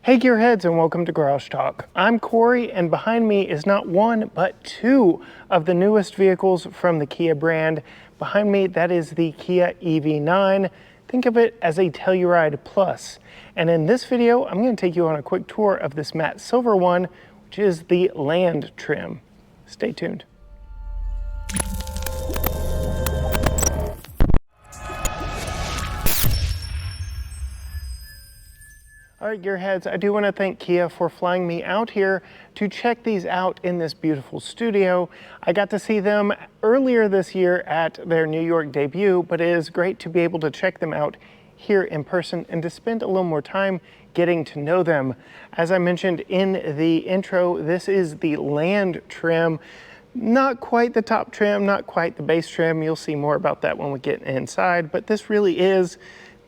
Hey Gearheads, and welcome to Garage Talk. I'm Corey, and behind me is not one but two of the newest vehicles from the Kia brand. Behind me, that is the Kia EV9. Think of it as a Telluride Plus. And in this video, I'm going to take you on a quick tour of this matte silver one, which is the Land trim. Stay tuned. All right, Gearheads, I do want to thank Kia for flying me out here to check these out in this beautiful studio. I got to see them earlier this year at their New York debut, but it is great to be able to check them out here in person and to spend a little more time getting to know them. As I mentioned in the intro, this is the Land trim. Not quite the top trim, not quite the base trim. You'll see more about that when we get inside, but this really is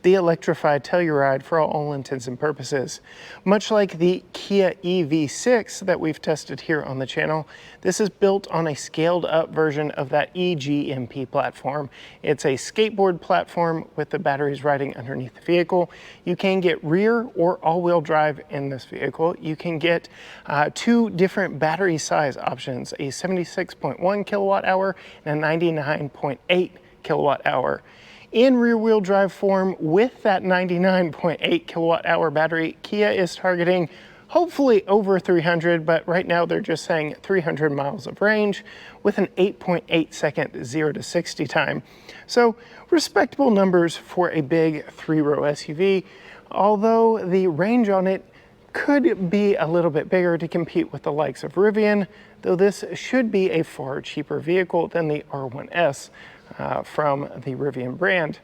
the electrified Telluride for all intents and purposes. Much like the Kia EV6 that we've tested here on the channel, this is built on a scaled up version of that eGMP platform. It's a skateboard platform with the batteries riding underneath the vehicle. You can get rear or all-wheel drive in this vehicle. You can get two different battery size options, a 76.1 kilowatt hour and a 99.8 kilowatt hour. In rear-wheel drive form with that 99.8 kilowatt hour battery, Kia is targeting hopefully over 300, but right now they're just saying 300 miles of range with an 8.8 second 0 to 60 time. So respectable numbers for a big three-row SUV, although the range on it could be a little bit bigger to compete with the likes of Rivian, though this should be a far cheaper vehicle than the R1S. From the Rivian brand.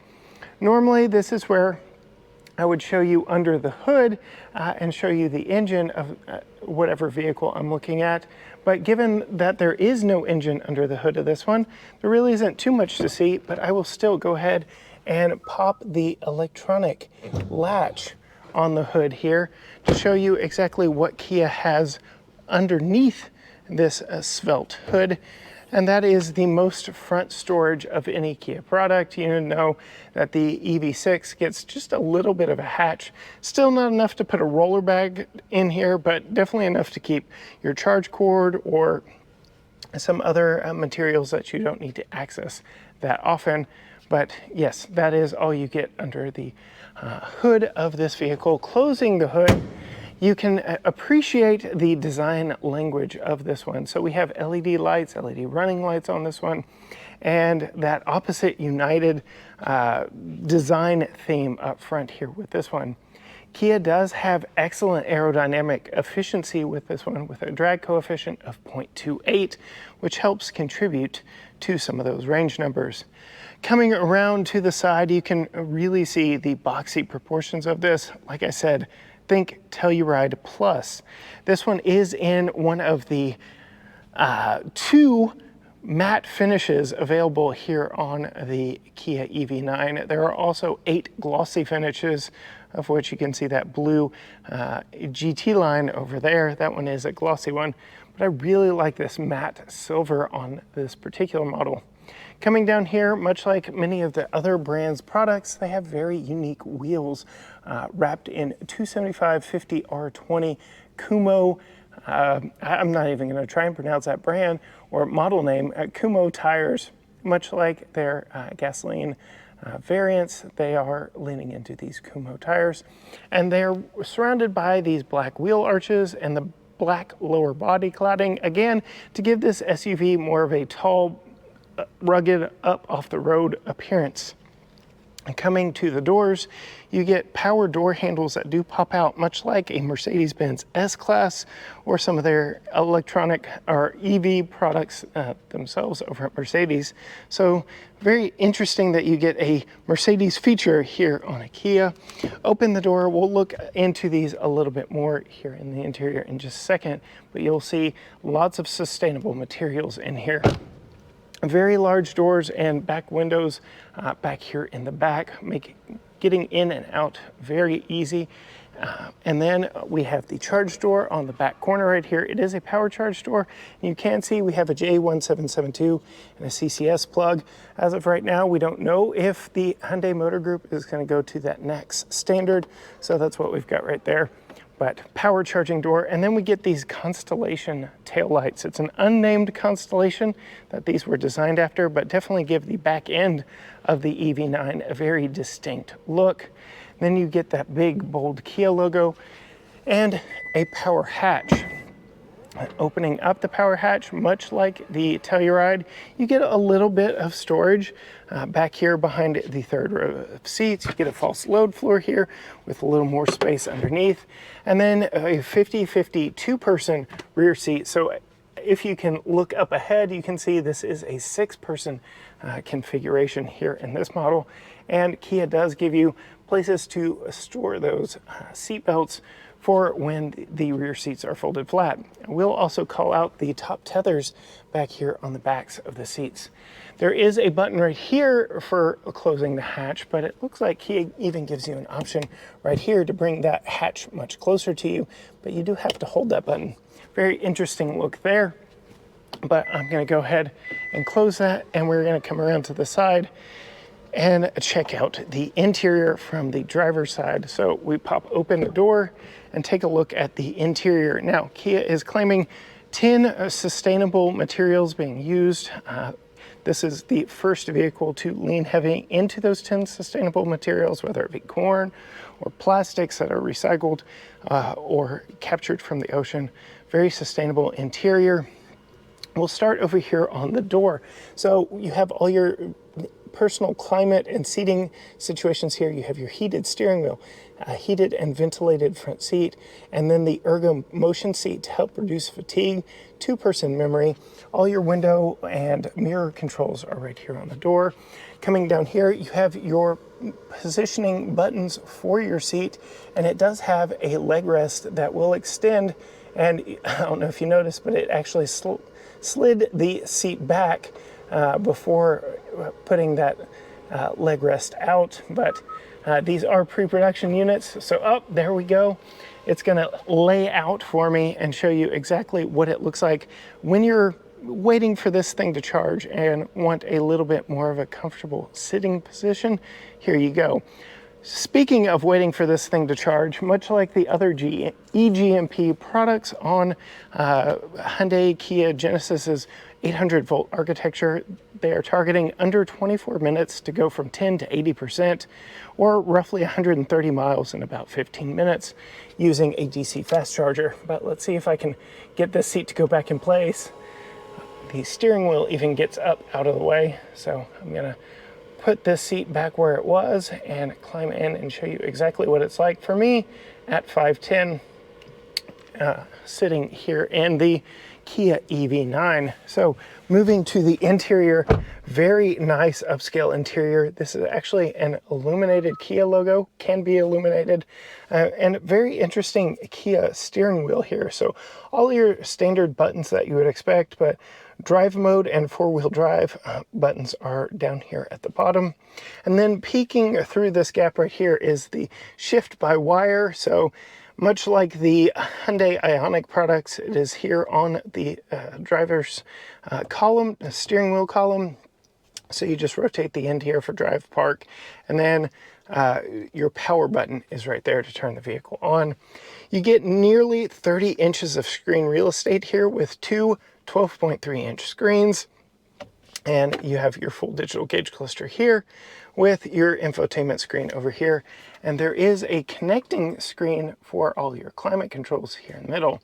Normally, this is where I would show you under the hood and show you the engine of whatever vehicle I'm looking at. But given that there is no engine under the hood of this one, there really isn't too much to see, but I will still go ahead and pop the electronic latch on the hood here to show you exactly what Kia has underneath this svelte hood. And that is the most front storage of any Kia product. You know that the EV6 gets just a little bit of a hatch. Still not enough to put a roller bag in here, but definitely enough to keep your charge cord or some other materials that you don't need to access that often. But yes, that is all you get under the hood of this vehicle. Closing the hood, you can appreciate the design language of this one. So we have LED lights, LED running lights on this one, and that opposite United design theme up front here with this one. Kia does have excellent aerodynamic efficiency with this one, with a drag coefficient of 0.28, which helps contribute to some of those range numbers. Coming around to the side, you can really see the boxy proportions of this. Like I said, think Telluride Plus. This one is in one of the two matte finishes available here on the Kia EV9. There are also 8 glossy finishes, of which you can see that blue GT-Line over there. That one is a glossy one, but I really like this matte silver on this particular model. Coming down here, much like many of the other brands' products, they have very unique wheels wrapped in 275/50 R20 Kumo. I'm not even going to try and pronounce that brand or model name. Kumo tires, much like their gasoline variants, they are leaning into these Kumo tires. And they're surrounded by these black wheel arches and the black lower body cladding, again, to give this SUV more of a tall, rugged, up off the road appearance. And coming to the doors, you get power door handles that do pop out, much like a Mercedes-Benz S-Class or some of their electronic or EV products themselves over at Mercedes. So very interesting that you get a Mercedes feature here on a Kia. Open the door, we'll look into these a little bit more here in the interior in just a second, but you'll see lots of sustainable materials in here. Very large doors and back windows back here in the back make getting in and out very easy. And then we have the charge door on the back corner right here. It is a power charge door. And you can see we have a J1772 and a CCS plug. As of right now, we don't know if the Hyundai Motor Group is going to go to that next standard. So that's what we've got right there. but power charging door. And then we get these Constellation taillights. It's an unnamed constellation that these were designed after, but definitely give the back end of the EV9 a very distinct look. Then you get that big, bold Kia logo and a power hatch. Opening up the power hatch, much like the Telluride, you get a little bit of storage back here behind the third row of seats. You get a false load floor here with a little more space underneath, and then a 50-50 two-person rear seat. So if you can look up ahead, you can see this is a 6-person configuration here in this model, and Kia does give you places to store those seat belts for when the rear seats are folded flat. We'll also call out the top tethers back here on the backs of the seats. There is a button right here for closing the hatch, but it looks like Kia even gives you an option right here to bring that hatch much closer to you, but you do have to hold that button. Very interesting look there, but I'm gonna go ahead and close that, and we're gonna come around to the side and check out the interior from the driver's side. So we pop open the door and take a look at the interior. Now, Kia is claiming 10 sustainable materials being used. This is the first vehicle to lean heavy into those 10 sustainable materials, whether it be corn or plastics that are recycled or captured from the ocean. Very sustainable interior. We'll start over here on the door. So you have all your personal climate and seating situations here. You have your heated steering wheel, heated and ventilated front seat, and then the ergo motion seat to help reduce fatigue, 2-person memory. All your window and mirror controls are right here on the door. Coming down here, you have your positioning buttons for your seat, and it does have a leg rest that will extend. And I don't know if you noticed, but it actually slid the seat back before putting that leg rest out. But these are pre-production units. So there we go. It's gonna lay out for me and show you exactly what it looks like when you're waiting for this thing to charge and want a little bit more of a comfortable sitting position. Here you go. Speaking of waiting for this thing to charge, much like the other eGMP products on Hyundai, Kia, Genesis's 800-volt architecture, they are targeting under 24 minutes to go from 10 to 80%, or roughly 130 miles in about 15 minutes using a DC fast charger. But let's see if I can get this seat to go back in place. The steering wheel even gets up out of the way, so I'm gonna put this seat back where it was and climb in and show you exactly what it's like for me at 5'10", sitting here in the Kia EV9. So moving to the interior, very nice upscale interior. This is actually an illuminated Kia logo, can be illuminated, and very interesting Kia steering wheel here. So all your standard buttons that you would expect, but drive mode and four-wheel drive buttons are down here at the bottom. And then peeking through this gap right here is the shift by wire. So much like the Hyundai Ioniq products, it is here on the driver's column, the steering wheel column. So you just rotate the end here for drive, park, and then your power button is right there to turn the vehicle on. You get nearly 30 inches of screen real estate here with two 12.3-inch screens, and you have your full digital gauge cluster here with your infotainment screen over here, and there is a connecting screen for all your climate controls here in the middle.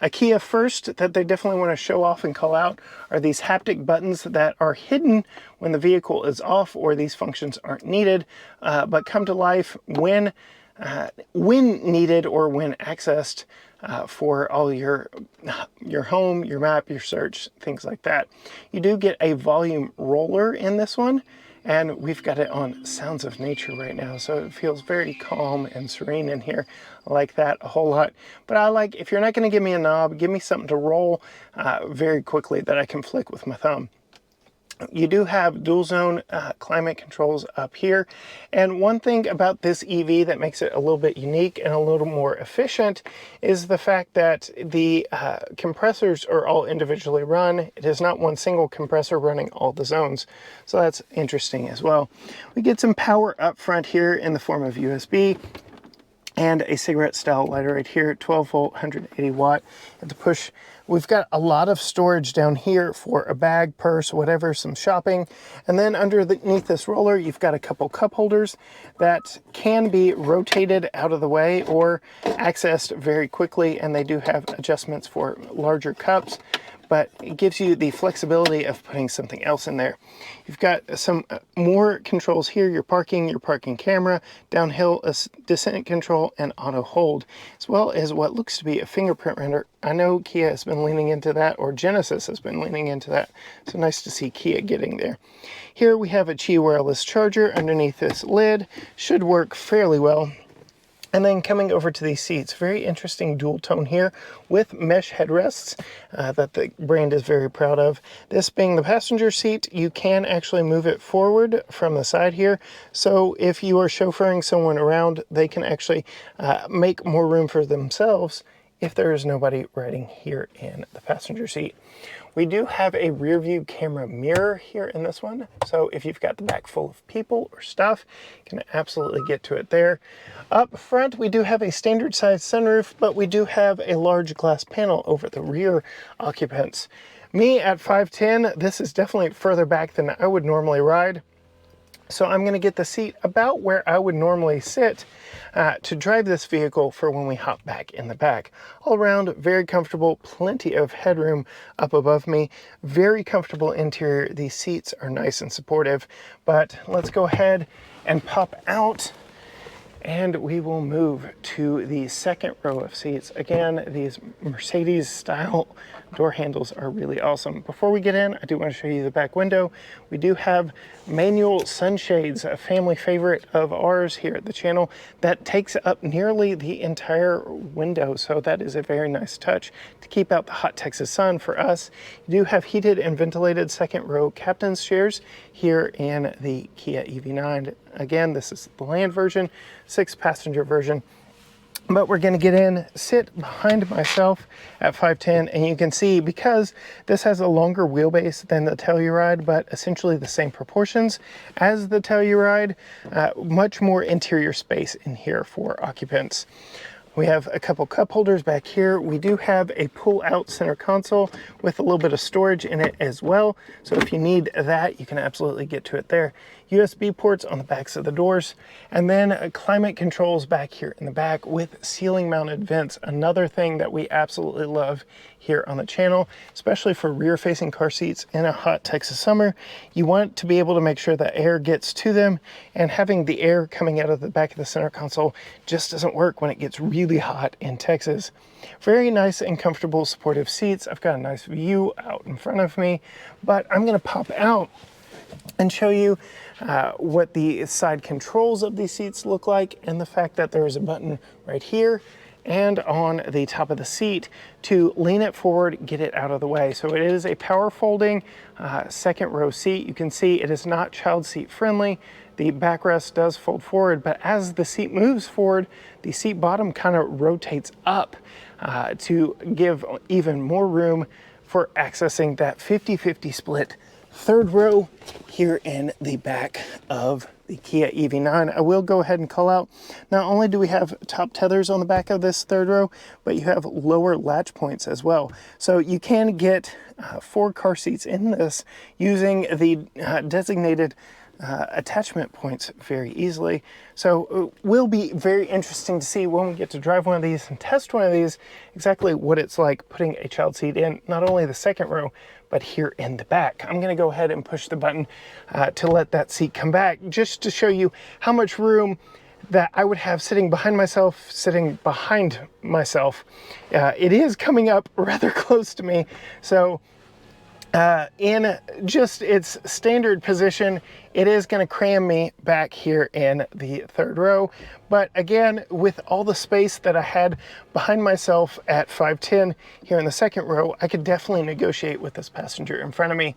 A Kia first that they definitely want to show off and call out are these haptic buttons that are hidden when the vehicle is off or these functions aren't needed, but come to life when needed or when accessed for all your home, your map, your search, things like that. You do get a volume roller in this one, and we've got it on Sounds of Nature right now, so it feels very calm and serene in here. I like that a whole lot. But I like, if you're not going to give me a knob, give me something to roll very quickly that I can flick with my thumb. You do have dual zone climate controls up here. And one thing about this EV that makes it a little bit unique and a little more efficient is the fact that the compressors are all individually run. It is not one single compressor running all the zones. So that's interesting as well. We get some power up front here in the form of USB. and a cigarette style lighter right here, 12 volt, 180 watt. At the push, we've got a lot of storage down here for a bag, purse, whatever, some shopping. And then underneath this roller, you've got a couple cup holders that can be rotated out of the way or accessed very quickly. And they do have adjustments for larger cups, but it gives you the flexibility of putting something else in there. You've got some more controls here, your parking camera, downhill descent control, and auto hold, as well as what looks to be a fingerprint reader. I know Kia has been leaning into that, or Genesis has been leaning into that, so nice to see Kia getting there. Here we have a Qi wireless charger underneath this lid, should work fairly well. And then coming over to these seats, very interesting dual tone here with mesh headrests that the brand is very proud of. This being the passenger seat, you can actually move it forward from the side here. So if you are chauffeuring someone around, they can actually make more room for themselves if there is nobody riding here in the passenger seat. We do have a rear view camera mirror here in this one. So if you've got the back full of people or stuff, you can absolutely get to it there. Up front, we do have a standard size sunroof, but we do have a large glass panel over the rear occupants. Me at 5'10", this is definitely further back than I would normally ride. So I'm going to get the seat about where I would normally sit to drive this vehicle for when we hop back in the back. All around, very comfortable, plenty of headroom up above me, very comfortable interior. These seats are nice and supportive, but let's go ahead and pop out and we will move to the second row of seats. Again, these Mercedes style door handles are really awesome. Before we get in, I do want to show you the back window. We do have manual sunshades, a family favorite of ours here at the channel, that takes up nearly the entire window. So that is a very nice touch to keep out the hot Texas sun for us. You do have heated and ventilated second row captain's chairs here in the Kia EV9. Again, this is the Land version, 6-passenger version. But we're going to get in, sit behind myself at 5'10", and you can see, because this has a longer wheelbase than the Telluride, but essentially the same proportions as the Telluride, much more interior space in here for occupants. We have a couple cup holders back here. We do have a pull-out center console with a little bit of storage in it as well. So if you need that, you can absolutely get to it there. USB ports on the backs of the doors, and then climate controls back here in the back with ceiling mounted vents. Another thing that we absolutely love here on the channel, especially for rear facing car seats in a hot Texas summer. You want to be able to make sure that air gets to them, and having the air coming out of the back of the center console just doesn't work when it gets really hot in Texas. Very nice and comfortable supportive seats. I've got a nice view out in front of me, but I'm going to pop out and show you what the side controls of these seats look like, and the fact that there is a button right here and on the top of the seat to lean it forward, get it out of the way. So it is a power folding second row seat. You can see it is not child seat friendly. The backrest does fold forward, but as the seat moves forward, the seat bottom kind of rotates up to give even more room for accessing that 50-50 split third row here in the back of the Kia EV9. I will go ahead and call out, not only do we have top tethers on the back of this third row, but you have lower latch points as well. So you can get 4 car seats in this using the designated attachment points very easily. So it will be very interesting to see when we get to drive one of these and test one of these, exactly what it's like putting a child seat in, not only the second row, but here in the back. I'm going to go ahead and push the button to let that seat come back, just to show you how much room that I would have sitting behind myself. It is coming up rather close to me. So in just its standard position, it is going to cram me back here in the third row. But again, with all the space that I had behind myself at 5'10" here in the second row, I could definitely negotiate with this passenger in front of me.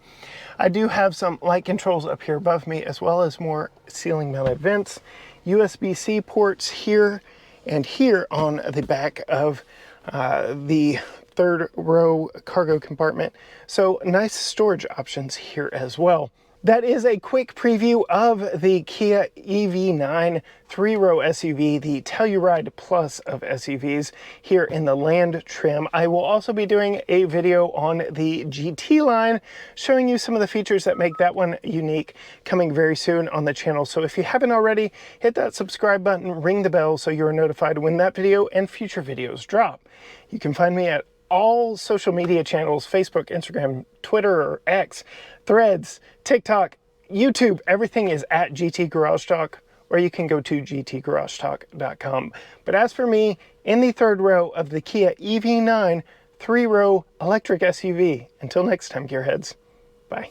I do have some light controls up here above me, as well as more ceiling mounted vents, USB-C ports here and here on the back of the third row cargo compartment. So nice storage options here as well. That is a quick preview of the Kia EV9 3-row SUV, the Telluride Plus of SUVs here in the Land trim. I will also be doing a video on the GT line, showing you some of the features that make that one unique, coming very soon on the channel. So if you haven't already, hit that subscribe button, ring the bell so you're notified when that video and future videos drop. You can find me at all social media channels: Facebook, Instagram, Twitter or X, Threads, TikTok, YouTube. Everything is at GT Garage Talk, or you can go to gtgaragetalk.com. But as for me, in the third row of the Kia EV9 3-row electric SUV, until next time, gearheads, bye.